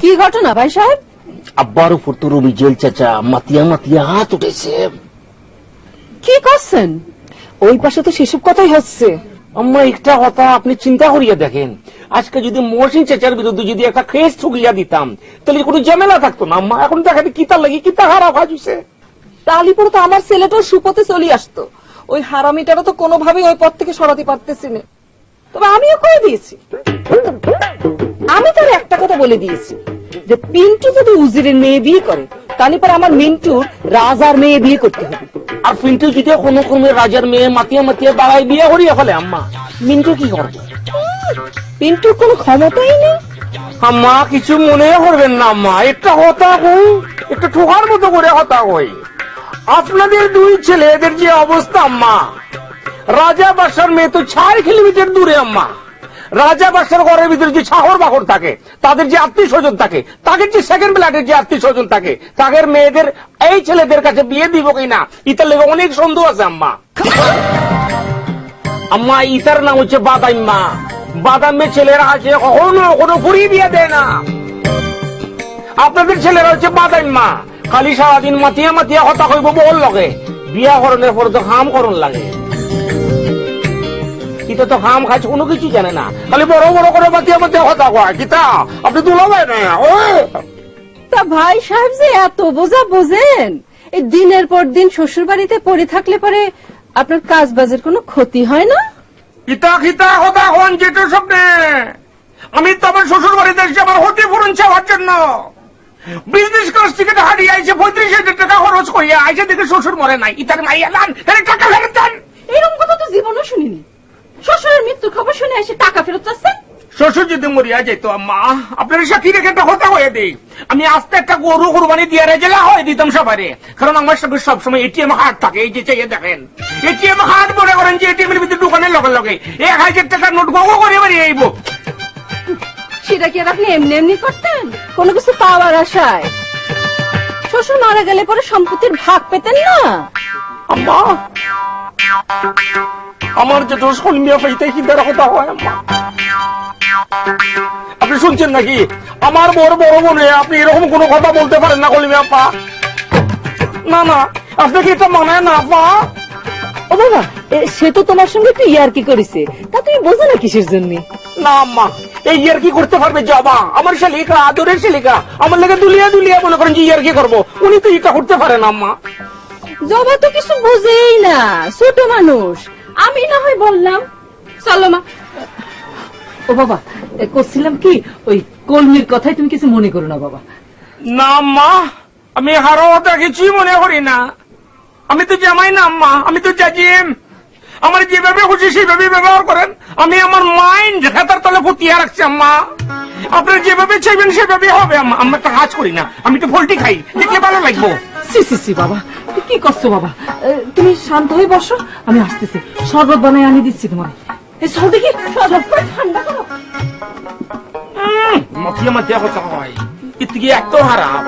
কি ঘটনা ভাই সাহেব? আব্বার উপর তো রবি জেল চাচা মাতিয়া মাতিয়া হাত উঠেছে। কি করছেন? ওই পাশে তো সেসব কথাই হচ্ছে। আম্মা একটা কথা আপনি চিন্তা করিয়া দেখেন, আজকে যদি মহসিন চাচার বিরুদ্ধে যদি একটা কেস ঠুকলিয়া দিতাম তাহলে কোনো ঝামেলা থাকতো না আম্মা। এখন দেখেন কিতা লাগি কিতা খারাপ হয়েছে। তালিপুরে তো আমার ছেলেটাও সুপথে চলে আসতো, ওই হারামিটারও তো কোনোভাবেই ওই পথ থেকে সরাতে পারতেছি না। তবে আমিও কয়ে দিয়েছি, আমি তার একটা কথা বলে দিয়েছি যে পিন্টু যদি উজিরের মেয়ে বিয়ে করে তাহলে পর আমার মিন্টুর রাজার মেয়ে বিয়ে করতে হবে। আর পিন্টু যদি কোনো ক্রমে রাজার মেয়ে মাতিয়া মাতিয়া দাঁড়ায় বিয়ে করিয়া ফেলে আম্মা, মিন্টু কি করবে? পিন্টুর কোনো ক্ষমতাই নেই। আম্মা কিছু মনে করবেন না আম্মা, একটা কথা কই, একটা ঠোকার মতো করে কথা কই। আপনাদের দুই ছেলেদের যে অবস্থা আম্মা, রাজা বাসার মেয়ে তো 4 কিলোমিটার দূরে আম্মা। রাজা বাসার ঘরের ভিতরে যে ছাহর বাহর থাকে, তাদের যে আত্মীয় স্বজন থাকে, তাদের যে সেকেন্ড ব্লাডের যে আত্মীয় স্বজন থাকে, তাদের মেয়েদের এই ছেলেদের কাছে বিয়ে দিব কিনা ইতার লেগে অনেক সন্দেহ আছে আম্মা। আম্মা ইতার নাম হচ্ছে বাদাইম্মা। বাদামে ছেলেরা আছে কখনো কোনো ফুরিয়ে বিয়ে দেয় না। আপনাদের ছেলেরা হচ্ছে বাদাইম্মা, খালি সারাদিন মাতিয়া মাতিয়া হতা কইব বল লগে, বিয়া করণের পর তো হাম করণ লাগে। কিতা তো হাম খাচ্ছে কোনো কিছু জানে না, খালি বড় বড় করে মাতিয়া মাতিয়া হতা কয়। কিতা আপনি তুলাবেন না? তা ভাই সাহেব যে এত বোঝা বোঝেন, এই দিনের পর দিন শ্বশুর বাড়িতে পড়ে থাকলে পরে আপনার কাজ বাজের কোনো ক্ষতি হয় না? কিতা কিতা হতা হন যেটা স্বপ্নে। আমি তো আমার শ্বশুর বাড়িতে এসেছি আমার ক্ষতিপূরণ চাওয়ার জন্য। বিজনেস ক্লাস টিকিট হারিয়ে আইছে 35,000 টাকা খরচ করিয়া আইসে দেখে শ্বশুর মরে নাই। ইতার মাইয়া লান টাকা ফেরত দেন। এরকম কথা তো জীবনও শুনিনি। শ্বশুরের মৃত্যুর খবর শুনে এসে টাকা ফেরত চাচ্ছেন? শ্বশুর যদি মরিয়া যেত আম্মা, আপনার সাথী রেখে একটা কথা হয়ে দিই, আমি আস্তে একটা গরু কুরবানি দিয়ে রেজেলা হয়ে দিতাম সবারে। কারণ আমার সঙ্গে সবসময় এটিএম হাট থাকে। এই যে চাইয়ে দেখেন এটিএম হাট মনে করেন যে এটিএম এর ভিতরে দোকানের লগে লগে 1,000 টাকার নোট গো করে বেরিয়ে আইব। সেটা কি আর আপনি এমনি এমনি করতেন কোনো কিছু পাওয়ার আশায়? শ্বশুর মারা গেলে পরে সম্পত্তির ভাগ পেতেন না? আম্মা আমার যে দোষ কলমিয়া পাইতে কিদার কথা হয় আম্মা। আপনি শুনছেন নাকি আমার বড় বড় বোনে আপনি এরকম কোনো কথা বলতে পারেন না কলমিয়া আপা? না না আপনি কি এটা মানায় না আপা? ও বাবা, সে তো তোমার সঙ্গে একটু ইয়ার্কি করেছে, তা তুমি বোঝো না কিসের জন্য? না আম্মা, এই ইয়ার কি করতে পারবে জবা? আমার শালিকা আদরের শালিকা আমার লেগে দুলিয়া দুলিয়া মনে করেন যে ইয়ার কি করবো, উনি তো এটা করতে পারেন আম্মা। জবা তো কিছু বোঝেই না, ছোট মানুষ। আমি না হয় বললাম চলো মা। ও বাবা, করছিলাম কি ওই কলমির কথাই তুমি কিছু মনে করো না বাবা। না আম্মা, আমি হারো কথা কিছুই মনে করি না। আমি তো জামাই না আম্মা, আমি তো জাজিম। আমার যেভাবে খুশি সেভাবে ব্যবহার করেন। আমি আমার মাইন্ড হাতার তলে ফুটিয়ে রাখছি আম্মা। আপনারা যেভাবে চাইবেন সেভাবে হবে আম্মা। আমরা তো কাজ করি না, আমি তো পোল্ট্রি খাই, দেখলে ভালো লাগবো। সি সি সি বাবা, কি করছো বাবা? তুমি শান্ত হয়ে বসো, আমি আসতেছি, শরবত বানাই আনি দিচ্ছি তোমার। এই সব দেখি শরবত ঠান্ডা করো। মাতিয়া মাতিয়া কথা হয়, এর থেকে এত খারাপ।